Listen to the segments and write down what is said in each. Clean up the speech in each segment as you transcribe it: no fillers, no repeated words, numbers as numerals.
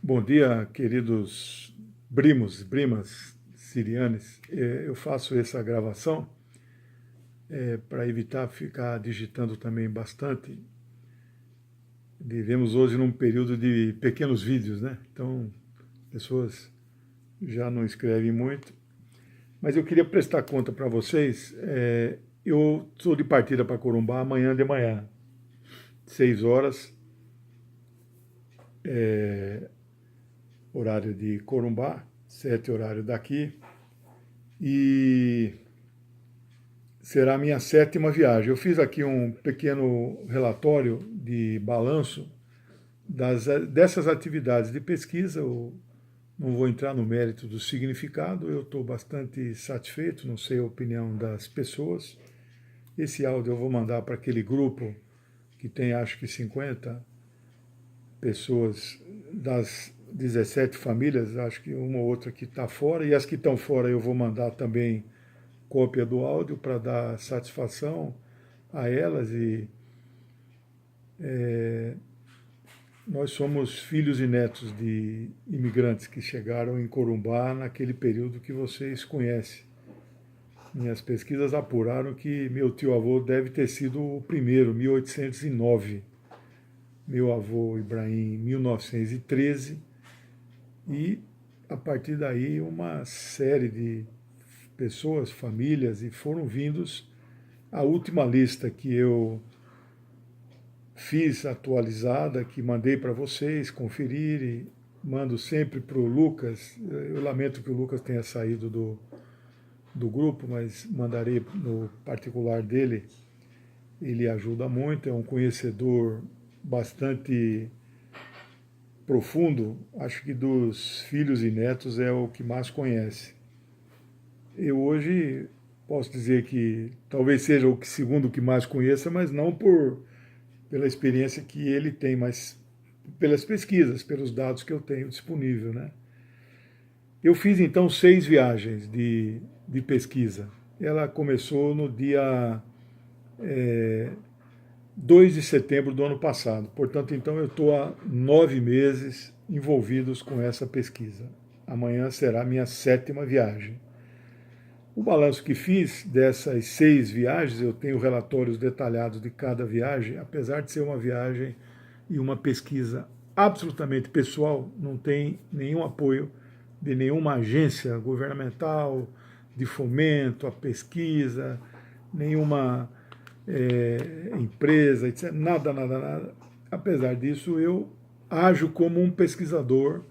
Bom dia, queridos primos, primas sirianes. Eu faço essa gravação para evitar ficar digitando também bastante. Vivemos hoje num período de pequenos vídeos, né? Então, pessoas já não escrevem muito. Mas eu queria prestar conta para vocês. Eu estou de partida para Corumbá amanhã de manhã, 6 horas, horário de Corumbá, 7 horário daqui. E será a minha sétima viagem. Eu fiz aqui um pequeno relatório de balanço dessas atividades de pesquisa. Eu não vou entrar no mérito do significado, eu estou bastante satisfeito, não sei a opinião das pessoas. Esse áudio eu vou mandar para aquele grupo que tem acho que 50 pessoas das 17 famílias, acho que uma ou outra que está fora, e as que estão fora eu vou mandar também cópia do áudio para dar satisfação a elas. E nós somos filhos e netos de imigrantes que chegaram em Corumbá naquele período que vocês conhecem. Minhas pesquisas apuraram que meu tio-avô deve ter sido o primeiro, 1809. Meu avô Ibrahim, 1913. E, a partir daí, uma série de pessoas, famílias, e foram vindos. A última lista que eu fiz atualizada, que mandei para vocês conferirem, mando sempre para o Lucas. Eu lamento que o Lucas tenha saído do grupo, mas mandarei no particular dele. Ele ajuda muito, é um conhecedor bastante profundo. Acho que dos filhos e netos é o que mais conhece. Eu hoje posso dizer que talvez seja o segundo que mais conheça, mas não pela experiência que ele tem, mas pelas pesquisas, pelos dados que eu tenho disponível, né? Eu fiz então 6 viagens de pesquisa. Ela começou no dia 2 de setembro do ano passado. Portanto, então eu estou há 9 meses envolvidos com essa pesquisa. Amanhã será a minha sétima viagem. O balanço que fiz dessas 6 viagens, eu tenho relatórios detalhados de cada viagem, apesar de ser uma viagem e uma pesquisa absolutamente pessoal, não tem nenhum apoio de nenhuma agência governamental, de fomento à pesquisa, nenhuma empresa, etc. Nada, nada, nada. Apesar disso, eu ajo como um pesquisador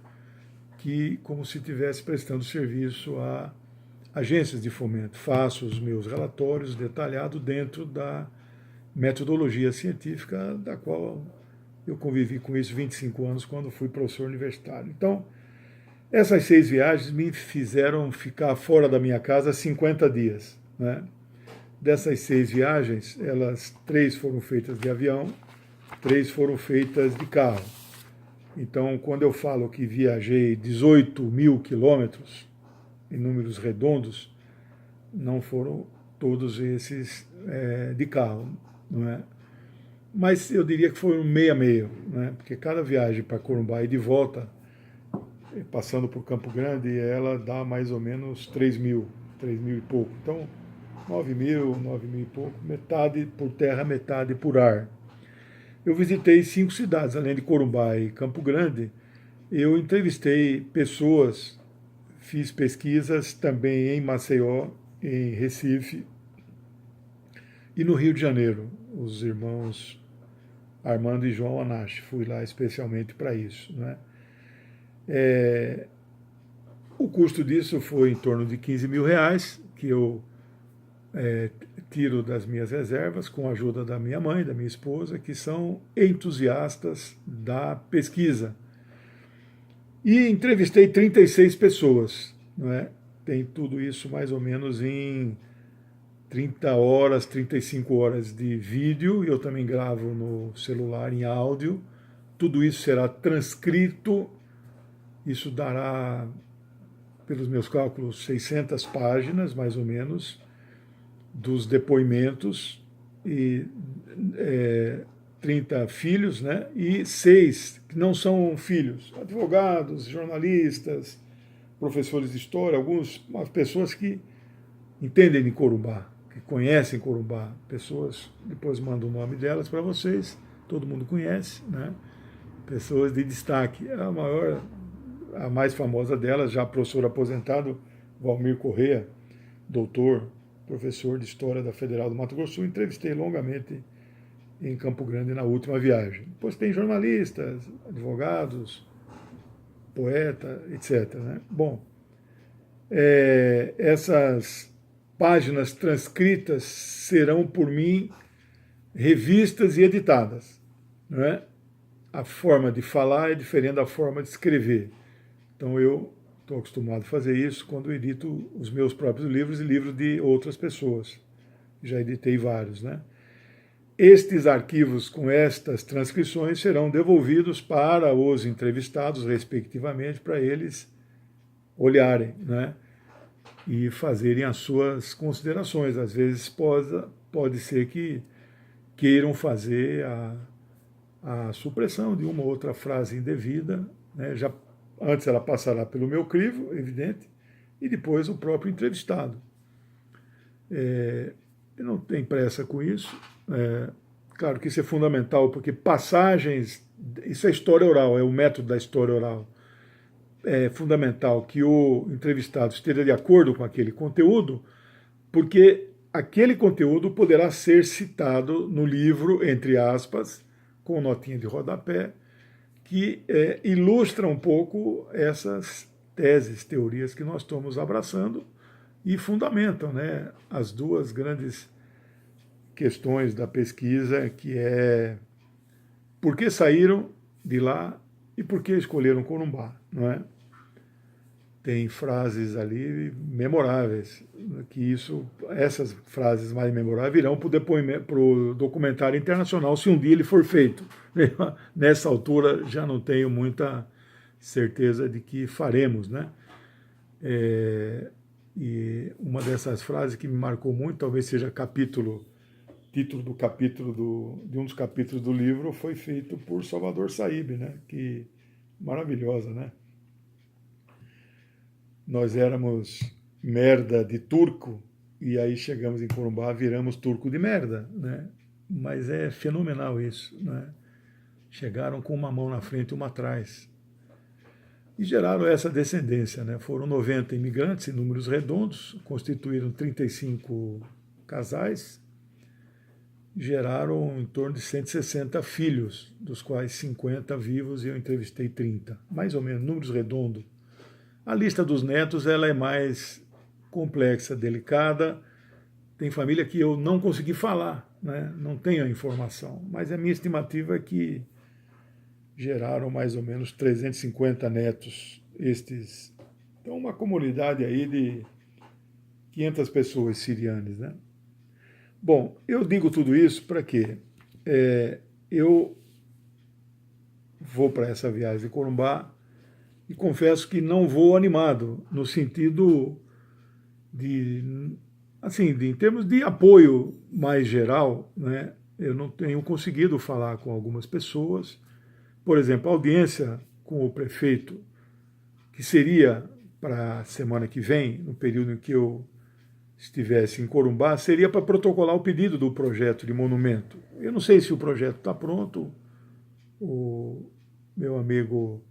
que, como se estivesse prestando serviço a agências de fomento. Faço os meus relatórios detalhados dentro da metodologia científica da qual eu convivi com isso 25 anos quando fui professor universitário. Então, essas 6 viagens me fizeram ficar fora da minha casa 50 dias. Né? Dessas 6 viagens, 3 foram feitas de avião, 3 foram feitas de carro. Então, quando eu falo que viajei 18 mil quilômetros, em números redondos, não foram todos esses de carro, não é? Mas eu diria que foram meio a meio, né? Porque cada viagem para Corumbá e de volta, passando por Campo Grande, ela dá mais ou menos 3 mil e pouco. Então, 9 mil e pouco, metade por terra, metade por ar. Eu visitei 5 cidades, além de Corumbá e Campo Grande. Eu entrevistei pessoas, fiz pesquisas também em Maceió, em Recife e no Rio de Janeiro, os irmãos Armando e João Anache. Fui lá especialmente para isso. Né? O custo disso foi em torno de 15 mil reais, que eu tiro das minhas reservas, com a ajuda da minha mãe, da minha esposa, que são entusiastas da pesquisa. E entrevistei 36 pessoas. Não é? Tem tudo isso mais ou menos em 30 horas, 35 horas de vídeo, e eu também gravo no celular em áudio. Tudo isso será transcrito, isso dará, pelos meus cálculos, 600 páginas, mais ou menos, dos depoimentos, e 30 filhos, né? E 6 que não são filhos, advogados, jornalistas, professores de história, algumas pessoas que entendem de Corumbá, que conhecem Corumbá, pessoas, depois mando o nome delas para vocês, todo mundo conhece, né? Pessoas de destaque. A mais famosa delas, já professor aposentado, Valmir Corrêa, doutor, professor de História da Federal do Mato Grosso do Sul, entrevistei longamente em Campo Grande na última viagem. Depois tem jornalistas, advogados, poeta, etc. Né? Bom, essas páginas transcritas serão por mim revistas e editadas. Não é? A forma de falar é diferente da forma de escrever. Então eu estou acostumado a fazer isso quando edito os meus próprios livros e livros de outras pessoas. Já editei vários, né? Estes arquivos com estas transcrições serão devolvidos para os entrevistados, respectivamente, para eles olharem, né? E fazerem as suas considerações. Às vezes pode ser que queiram fazer a supressão de uma ou outra frase indevida, né? Antes ela passará pelo meu crivo, evidente, e depois o próprio entrevistado. Eu não tenho pressa com isso. Claro que isso é fundamental, porque passagens, isso é história oral, é o método da história oral. É fundamental que o entrevistado esteja de acordo com aquele conteúdo, porque aquele conteúdo poderá ser citado no livro, entre aspas, com notinha de rodapé, que ilustra um pouco essas teses, teorias que nós estamos abraçando e fundamentam, né, as duas grandes questões da pesquisa, que é por que saíram de lá e por que escolheram Corumbá, não é? Tem frases ali memoráveis, que essas frases mais memoráveis virão para o documentário internacional, se um dia ele for feito. Nessa altura já não tenho muita certeza de que faremos, né? E uma dessas frases que me marcou muito, talvez seja título do capítulo de um dos capítulos do livro, foi feito por Salvador Saíbe, né? Que maravilhosa, né? Nós éramos merda de turco e aí chegamos em Corumbá, viramos turco de merda, né? Mas é fenomenal isso, né? Chegaram com uma mão na frente e uma atrás e geraram essa descendência, né? Foram 90 imigrantes em números redondos, constituíram 35 casais, geraram em torno de 160 filhos, dos quais 50 vivos e eu entrevistei 30, mais ou menos, números redondos. A lista dos netos ela é mais complexa, delicada. Tem família que eu não consegui falar, né? Não tenho a informação, mas a minha estimativa é que geraram mais ou menos 350 netos estes. Então, uma comunidade aí de 500 pessoas sirianas, né? Bom, eu digo tudo isso para quê? Eu vou para essa viagem de Corumbá e confesso que não vou animado, no sentido em termos de apoio mais geral, né? Eu não tenho conseguido falar com algumas pessoas. Por exemplo, a audiência com o prefeito, que seria para a semana que vem, no período em que eu estivesse em Corumbá, seria para protocolar o pedido do projeto de monumento. Eu não sei se o projeto está pronto. O meu amigo,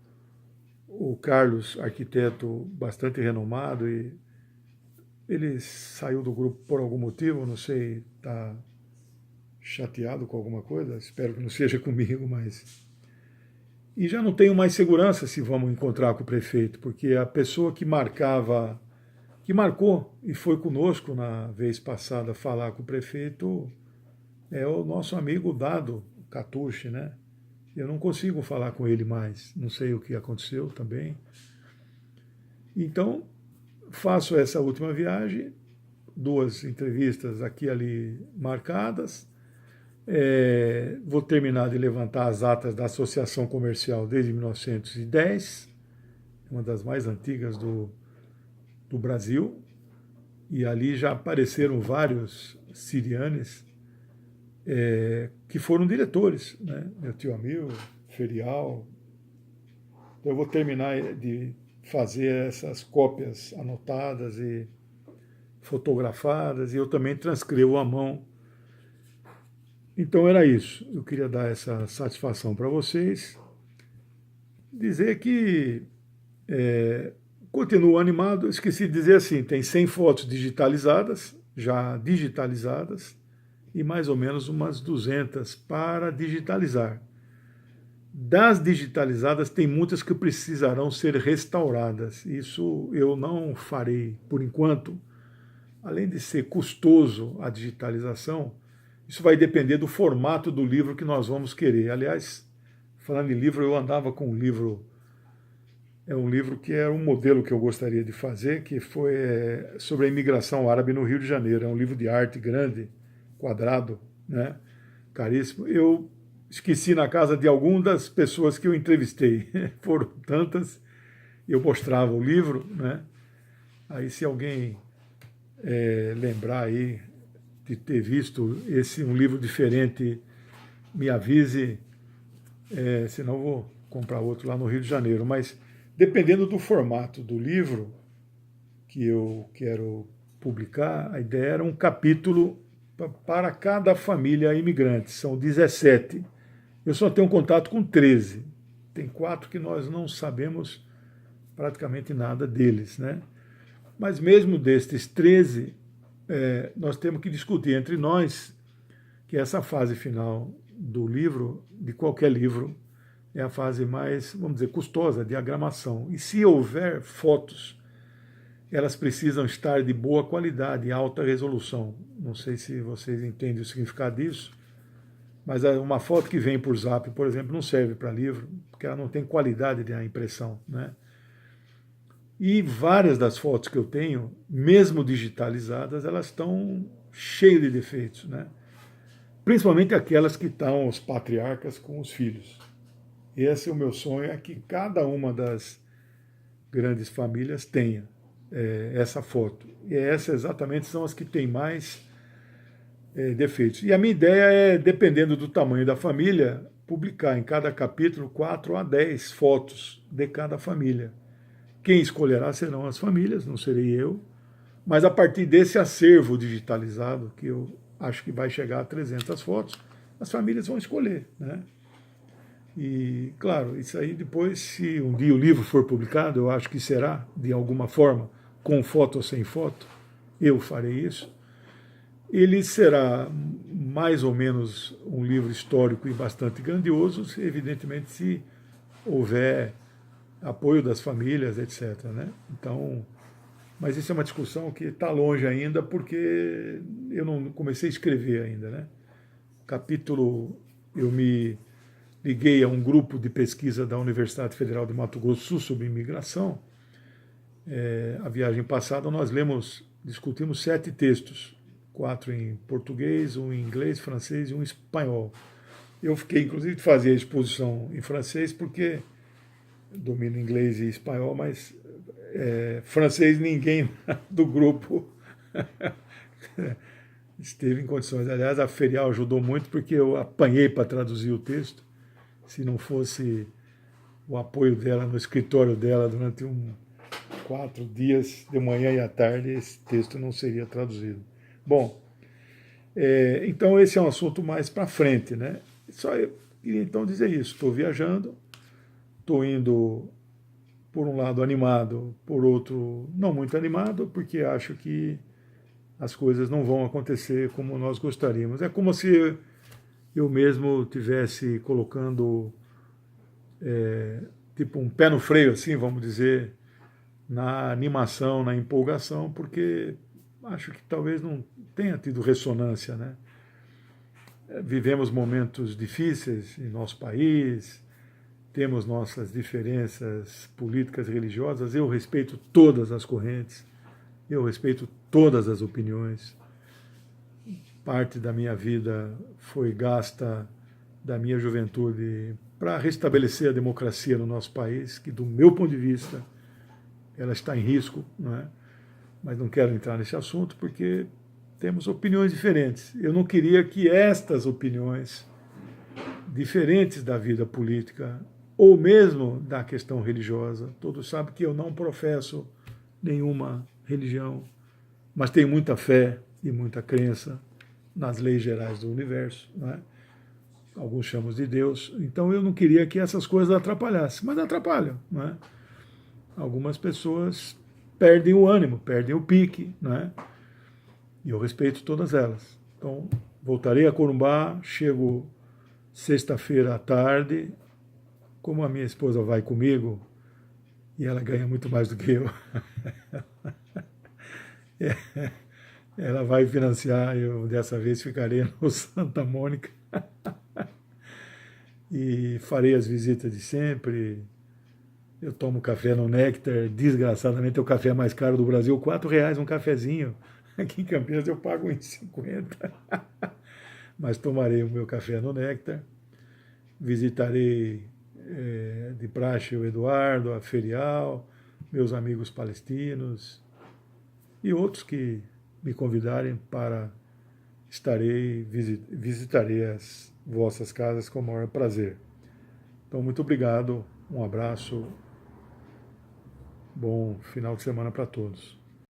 o Carlos, arquiteto bastante renomado, e ele saiu do grupo por algum motivo, não sei, está chateado com alguma coisa, espero que não seja comigo, mas... E já não tenho mais segurança se vamos encontrar com o prefeito, porque a pessoa que marcou e foi conosco na vez passada falar com o prefeito é o nosso amigo Dado Catucci, né? Eu não consigo falar com ele mais, não sei o que aconteceu também. Então, faço essa última viagem, 2 entrevistas aqui e ali marcadas. Vou terminar de levantar as atas da Associação Comercial desde 1910, uma das mais antigas do Brasil, e ali já apareceram vários sirianes que foram diretores, né? Meu tio Amil, Ferial. Então eu vou terminar de fazer essas cópias anotadas e fotografadas, e eu também transcrevo à mão. Então era isso. Eu queria dar essa satisfação para vocês. Dizer que continuo animado. Esqueci de dizer assim, tem 100 fotos digitalizadas, já digitalizadas, e mais ou menos umas 200 para digitalizar. Das digitalizadas, tem muitas que precisarão ser restauradas. Isso eu não farei por enquanto. Além de ser custoso a digitalização, isso vai depender do formato do livro que nós vamos querer. Aliás, falando em livro, eu andava com um livro, um livro que era um modelo que eu gostaria de fazer, que foi sobre a imigração árabe no Rio de Janeiro. É um livro de arte grande, quadrado, né? Caríssimo. Eu esqueci na casa de algumas das pessoas que eu entrevistei. Foram tantas, eu mostrava o livro, né? Aí se alguém lembrar aí de ter visto um livro diferente, me avise, senão eu vou comprar outro lá no Rio de Janeiro. Mas dependendo do formato do livro que eu quero publicar, a ideia era um capítulo para cada família imigrante. São 17. Eu só tenho contato com 13. Tem 4 que nós não sabemos praticamente nada deles, né? Mas mesmo destes 13, nós temos que discutir entre nós que essa fase final do livro, de qualquer livro, é a fase mais, vamos dizer, custosa, de diagramação. E se houver fotos, elas precisam estar de boa qualidade, alta resolução. Não sei se vocês entendem o significado disso, mas uma foto que vem por zap, por exemplo, não serve para livro, porque ela não tem qualidade de impressão, né? E várias das fotos que eu tenho, mesmo digitalizadas, elas estão cheias de defeitos, né? Principalmente aquelas que estão os patriarcas com os filhos. Esse é o meu sonho, é que cada uma das grandes famílias tenha essa foto. E essas exatamente são as que têm mais defeitos. E a minha ideia é, dependendo do tamanho da família, publicar em cada capítulo 4 a 10 fotos de cada família. Quem escolherá serão as famílias, não serei eu, mas a partir desse acervo digitalizado, que eu acho que vai chegar a 300 fotos, as famílias vão escolher, né? E, claro, isso aí depois, se um dia o livro for publicado, eu acho que será, de alguma forma, com foto ou sem foto, eu farei isso. Ele será mais ou menos um livro histórico e bastante grandioso, evidentemente, se houver apoio das famílias, etc., né? Então, mas isso é uma discussão que está longe ainda, porque eu não comecei a escrever ainda, né? Capítulo, eu me liguei a um grupo de pesquisa da Universidade Federal de Mato Grosso do Sul sobre imigração. A viagem passada nós discutimos 7 textos, 4 em português, 1 em inglês, francês e 1 em espanhol. Eu fiquei, inclusive, de fazer a exposição em francês, porque domino inglês e espanhol, mas francês ninguém do grupo esteve em condições. Aliás, a Ferial ajudou muito, porque eu apanhei para traduzir o texto. Se não fosse o apoio dela no escritório dela durante 4 dias, de manhã e à tarde, esse texto não seria traduzido. Bom, então esse é um assunto mais para frente, né? Só eu queria então dizer isso. Estou viajando, estou indo, por um lado, animado, por outro, não muito animado, porque acho que as coisas não vão acontecer como nós gostaríamos. É como se eu mesmo tivesse colocando tipo um pé no freio, assim, vamos dizer, na animação, na empolgação, porque acho que talvez não tenha tido ressonância, né? Vivemos momentos difíceis em nosso país, temos nossas diferenças políticas e religiosas, eu respeito todas as correntes, eu respeito todas as opiniões. Parte da minha vida foi gasta, da minha juventude, para restabelecer a democracia no nosso país, que do meu ponto de vista ela está em risco, não é? Mas não quero entrar nesse assunto porque temos opiniões diferentes. Eu não queria que estas opiniões, diferentes da vida política, ou mesmo da questão religiosa, todos sabem que eu não professo nenhuma religião, mas tenho muita fé e muita crença nas leis gerais do universo, não é? Alguns chamam de Deus. Então eu não queria que essas coisas atrapalhassem, mas atrapalham, não é? Algumas pessoas perdem o ânimo, perdem o pique, não é? E eu respeito todas elas. Então voltarei a Corumbá, chego sexta-feira à tarde. Como a minha esposa vai comigo, e ela ganha muito mais do que eu, ela vai financiar, eu dessa vez ficarei no Santa Mônica e farei as visitas de sempre. Eu tomo café no Néctar, desgraçadamente é o café mais caro do Brasil, R$ 4 um cafezinho. Aqui em Campinas eu pago R$ 1,50. Mas tomarei o meu café no Néctar, visitarei de praxe o Eduardo, a Ferial, meus amigos palestinos e outros que me convidarem para visitarei as vossas casas com o maior prazer. Então, muito obrigado, um abraço, bom final de semana para todos.